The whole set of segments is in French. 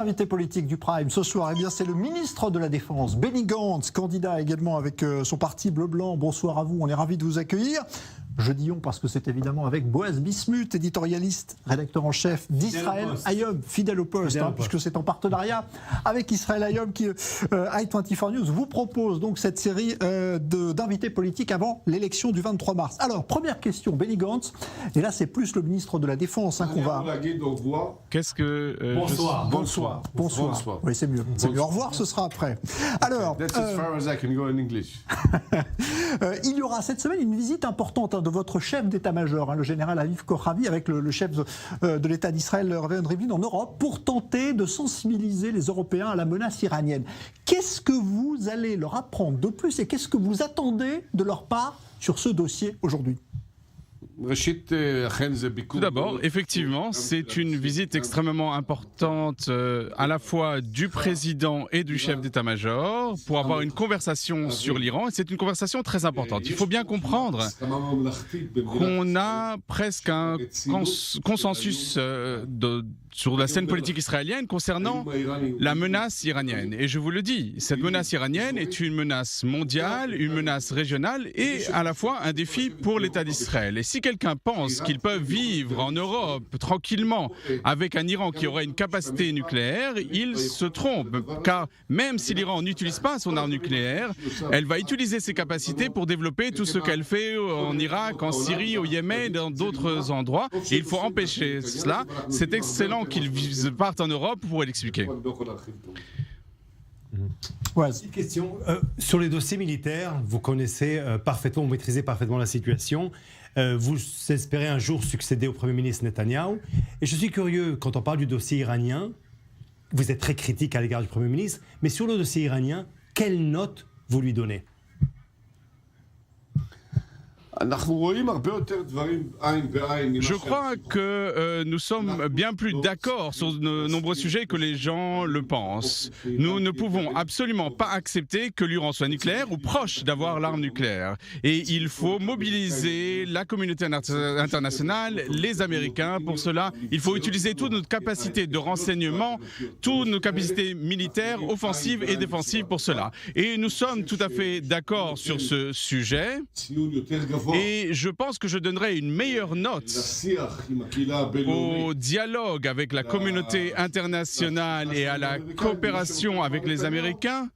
Invité politique du Prime ce soir, c'est le ministre de la Défense, Benny Gantz, candidat également avec son parti bleu-blanc. Bonsoir à vous, on est ravis de vous accueillir. Je dis on parce que c'est évidemment avec Boaz Bismuth, éditorialiste, rédacteur en chef d'Israël Hayom, fidèle au poste, puisque c'est en partenariat avec Israël Hayom qui, i24 News, vous propose donc cette série d'invités politiques avant l'élection du 23 mars. Alors, première question, Benny Gantz, et là c'est plus le ministre de la Défense qu'on va... Qu'est-ce que... Bonsoir. Oui, c'est mieux. Au revoir, ce sera après. Alors, il y aura cette semaine une visite importante de votre chef d'état-major, le général Aviv Kochavi, avec le chef de l'État d'Israël, Reuven Rivlin, en Europe, pour tenter de sensibiliser les Européens à la menace iranienne. Qu'est-ce que vous allez leur apprendre de plus et qu'est-ce que vous attendez de leur part sur ce dossier aujourd'hui ? Tout d'abord, effectivement, c'est une visite extrêmement importante à la fois du président et du chef d'état-major pour avoir une conversation sur l'Iran. Et c'est une conversation très importante. Il faut bien comprendre qu'on a presque un consensus sur la scène politique israélienne concernant la menace iranienne. Et je vous le dis, cette menace iranienne est une menace mondiale, une menace régionale et à la fois un défi pour l'État d'Israël. Et si quelqu'un pense qu'ils peuvent vivre en Europe tranquillement avec un Iran qui aurait une capacité nucléaire, il se trompe. Car même si l'Iran n'utilise pas son arme nucléaire, elle va utiliser ses capacités pour développer tout ce qu'elle fait en Irak, en Syrie, au Yémen, dans d'autres endroits. Et il faut empêcher cela. C'est excellent qu'ils partent en Europe pour l'expliquer. Petite question. Sur les dossiers militaires, vous connaissez parfaitement, vous maîtrisez parfaitement la situation. Vous espérez un jour succéder au Premier ministre Netanyahou. Et je suis curieux, quand on parle du dossier iranien, vous êtes très critique à l'égard du Premier ministre, mais sur le dossier iranien, quelle note vous lui donnez ? Je crois que nous sommes bien plus d'accord sur de nombreux sujets que les gens le pensent. Nous ne pouvons absolument pas accepter que l'Iran soit nucléaire ou proche d'avoir l'arme nucléaire. Et il faut mobiliser la communauté internationale, les Américains. Pour cela, il faut utiliser toute notre capacité de renseignement, toutes nos capacités militaires, offensives et défensives pour cela. Et nous sommes tout à fait d'accord sur ce sujet. Et je pense que je donnerai une meilleure note au dialogue avec la communauté internationale et à la coopération avec les Américains.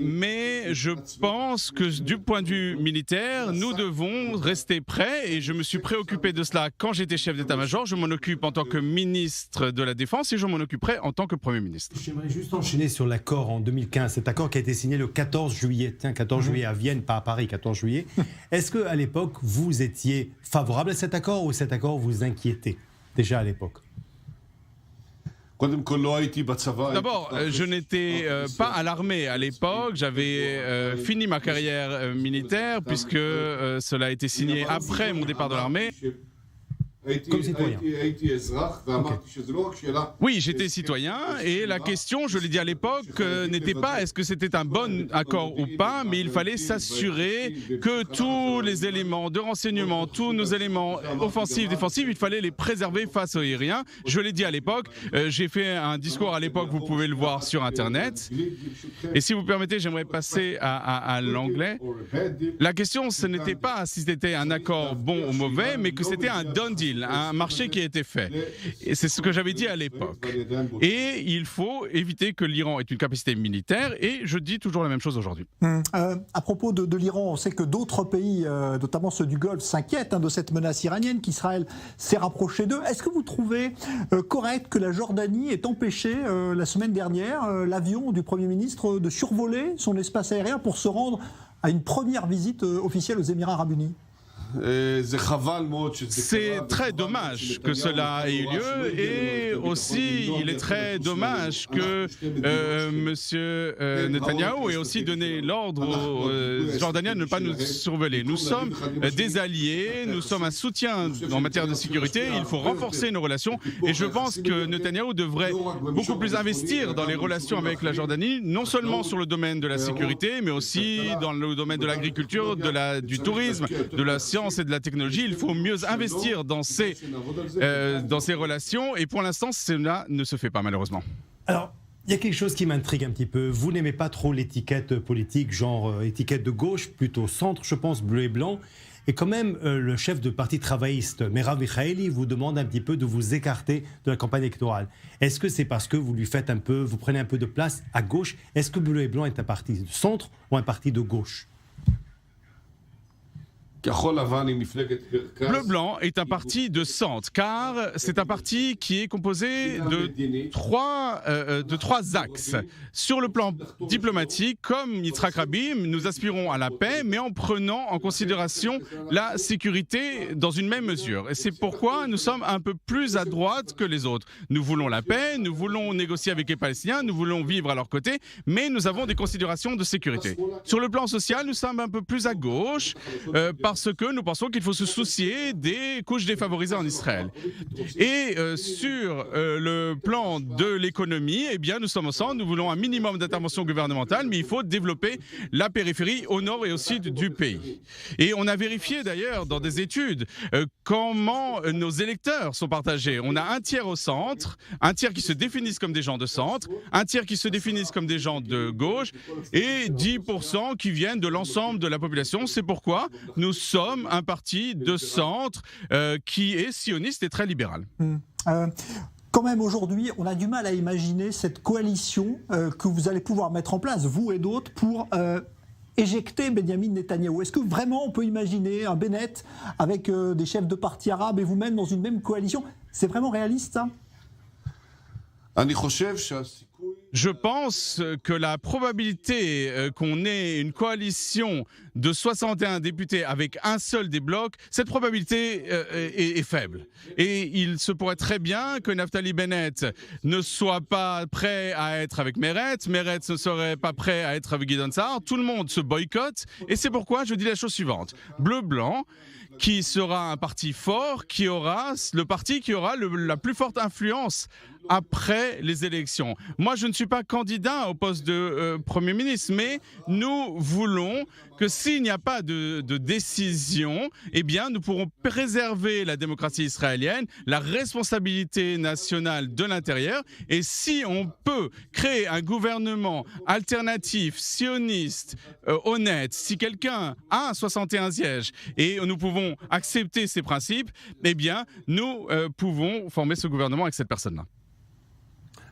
Mais je pense que du point de vue militaire, nous devons rester prêts et je me suis préoccupé de cela quand j'étais chef d'état-major. Je m'en occupe en tant que ministre de la Défense et je m'en occuperai en tant que Premier ministre. J'aimerais juste enchaîner sur l'accord en 2015, cet accord qui a été signé le 14 juillet. 14 juillet à Vienne, pas à Paris, 14 juillet. Est-ce qu'à l'époque, vous étiez favorable à cet accord ou cet accord vous inquiétait déjà à l'époque ? D'abord, je n'étais pas à l'armée à l'époque. J'avais fini ma carrière militaire puisque cela a été signé après mon départ de l'armée. Comme citoyen. Oui, j'étais citoyen et la question, je l'ai dit à l'époque, n'était pas est-ce que c'était un bon accord ou pas, mais il fallait s'assurer que tous les éléments de renseignement, tous nos éléments offensifs, défensifs, il fallait les préserver face aux Iraniens. Je l'ai dit à l'époque, j'ai fait un discours à l'époque, vous pouvez le voir sur Internet. Et si vous permettez, j'aimerais passer à l'anglais. La question, ce n'était pas si c'était un accord bon ou mauvais, mais que c'était un done deal. Un marché qui a été fait. Et c'est ce que j'avais dit à l'époque. Et il faut éviter que l'Iran ait une capacité militaire et je dis toujours la même chose aujourd'hui. À propos de l'Iran, on sait que d'autres pays, notamment ceux du Golfe, s'inquiètent de cette menace iranienne, qu'Israël s'est rapproché d'eux. Est-ce que vous trouvez correct que la Jordanie ait empêché la semaine dernière l'avion du Premier ministre de survoler son espace aérien pour se rendre à une première visite officielle aux Émirats Arabes Unis ? C'est très dommage que cela ait eu lieu et aussi il est très dommage que M. Netanyahou ait aussi donné l'ordre aux Jordaniens de ne pas nous survoler. Nous sommes des alliés, nous sommes un soutien en matière de sécurité, il faut renforcer nos relations et je pense que Netanyahou devrait beaucoup plus investir dans les relations avec la Jordanie, non seulement sur le domaine de la sécurité, mais aussi dans le domaine de l'agriculture, du tourisme, de la science, science et de la technologie, il faut mieux investir dans ces relations. Et pour l'instant, cela ne se fait pas, malheureusement. Alors, il y a quelque chose qui m'intrigue un petit peu. Vous n'aimez pas trop l'étiquette politique, genre étiquette de gauche, plutôt centre, je pense, bleu et blanc. Et quand même, le chef de parti travailliste, Merav Michaeli, vous demande un petit peu de vous écarter de la campagne électorale. Est-ce que c'est parce que vous prenez un peu de place à gauche? Est-ce que bleu et blanc est un parti de centre ou un parti de gauche? Bleu Blanc est un parti de centre, car c'est un parti qui est composé de trois axes. Sur le plan diplomatique, comme Yitzhak Rabin, nous aspirons à la paix, mais en prenant en considération la sécurité dans une même mesure. Et c'est pourquoi nous sommes un peu plus à droite que les autres. Nous voulons la paix, nous voulons négocier avec les Palestiniens, nous voulons vivre à leur côté, mais nous avons des considérations de sécurité. Sur le plan social, nous sommes un peu plus à gauche, parce que nous pensons qu'il faut se soucier des couches défavorisées en Israël. Et sur le plan de l'économie, eh bien, nous sommes ensemble, nous voulons un minimum d'intervention gouvernementale, mais il faut développer la périphérie au nord et au sud du pays. Et on a vérifié d'ailleurs dans des études comment nos électeurs sont partagés. On a un tiers au centre, un tiers qui se définissent comme des gens de centre, un tiers qui se définissent comme des gens de gauche et 10% qui viennent de l'ensemble de la population. C'est pourquoi nous sommes un parti de centre qui est sioniste et très libéral. Quand même, aujourd'hui, on a du mal à imaginer cette coalition que vous allez pouvoir mettre en place, vous et d'autres, pour éjecter Benjamin Netanyahou. Est-ce que vraiment on peut imaginer un Bennett avec des chefs de partis arabes et vous-même dans une même coalition? C'est vraiment réaliste, ça? Je pense que la probabilité qu'on ait une coalition de 61 députés avec un seul des blocs, cette probabilité est faible. Et il se pourrait très bien que Naftali Bennett ne soit pas prêt à être avec Meretz, Meretz ne serait pas prêt à être avec Gideon Sa'ar, tout le monde se boycotte, et c'est pourquoi je dis la chose suivante. Bleu-blanc, qui sera un parti fort, qui aura le parti qui aura la plus forte influence après les élections. Moi, je ne suis pas candidat au poste de Premier ministre, mais nous voulons que s'il n'y a pas de décision, eh bien, nous pourrons préserver la démocratie israélienne, la responsabilité nationale de l'intérieur, et si on peut créer un gouvernement alternatif, sioniste, honnête, si quelqu'un a un 61 sièges et nous pouvons accepter ces principes, eh bien, nous pouvons former ce gouvernement avec cette personne-là.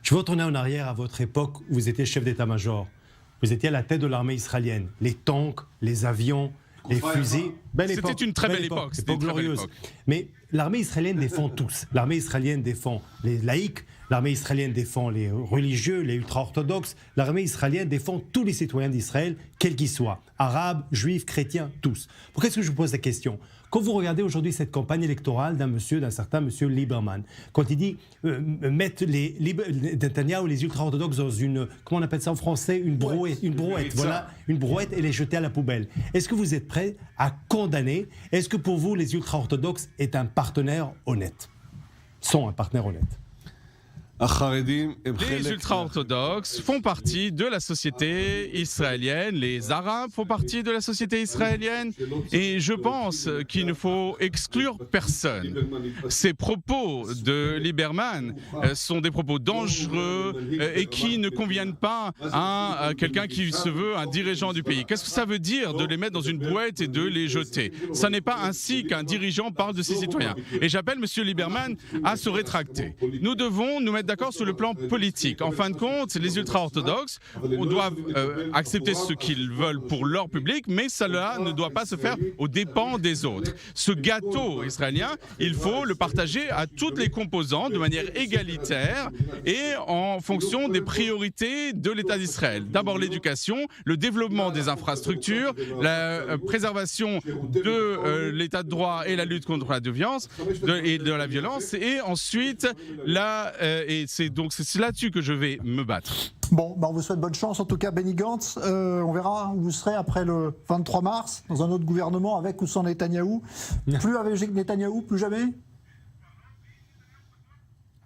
Je veux retourner en arrière à votre époque où vous étiez chef d'état-major. Vous étiez à la tête de l'armée israélienne. Les tanks, les avions, les fusils. C'était une très belle époque. C'était une glorieuse. Mais l'armée israélienne défend tous. L'armée israélienne défend les laïcs, l'armée israélienne défend les religieux, les ultra-orthodoxes. L'armée israélienne défend tous les citoyens d'Israël, quels qu'ils soient. Arabes, juifs, chrétiens, tous. Pourquoi est-ce que je vous pose la question ? Quand vous regardez aujourd'hui cette campagne électorale d'un certain monsieur Lieberman, quand il dit mettre Netanyahou, les ultra-orthodoxes dans une, comment on appelle ça en français, une brouette, voilà, une brouette et les jeter à la poubelle. Est-ce que vous êtes prêt à condamner? Est-ce que pour vous, les ultra-orthodoxes est un partenaire honnête? Sont un partenaire honnête? Les ultra-orthodoxes font partie de la société israélienne, les Arabes font partie de la société israélienne, et je pense qu'il ne faut exclure personne. Ces propos de Lieberman sont des propos dangereux et qui ne conviennent pas à quelqu'un qui se veut un dirigeant du pays. Qu'est-ce que ça veut dire de les mettre dans une brouette et de les jeter? Ce n'est pas ainsi qu'un dirigeant parle de ses citoyens. Et j'appelle M. Lieberman à se rétracter. Nous devons nous mettre d'accord sur le plan politique. En fin de compte, les ultra-orthodoxes doivent accepter ce qu'ils veulent pour leur public, mais cela ne doit pas se faire aux dépens des autres. Ce gâteau israélien, il faut le partager à toutes les composantes de manière égalitaire et en fonction des priorités de l'État d'Israël. D'abord l'éducation, le développement des infrastructures, la préservation de l'État de droit et la lutte contre la déviance et de la violence, et ensuite c'est là-dessus que je vais me battre. Bon, on vous souhaite bonne chance. En tout cas, Benny Gantz, on verra où vous serez après le 23 mars, dans un autre gouvernement, avec ou sans Netanyahou. Plus avec Netanyahou, plus jamais?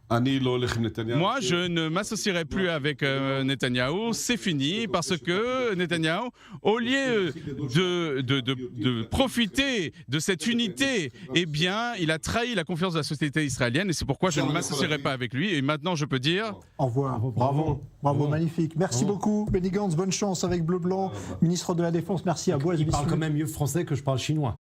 Moi, je ne m'associerai plus avec Netanyahou, c'est fini, parce que Netanyahou, au lieu de profiter de cette unité, eh bien, il a trahi la confiance de la société israélienne, et c'est pourquoi je ne m'associerai pas avec lui. Et maintenant, je peux dire... Au revoir. Bravo, magnifique. Merci beaucoup, Benny Gantz. Bonne chance avec Bleu Blanc, ministre de la Défense. Merci à Boaz Il parle Bismuth. quand même mieux français que je parle chinois.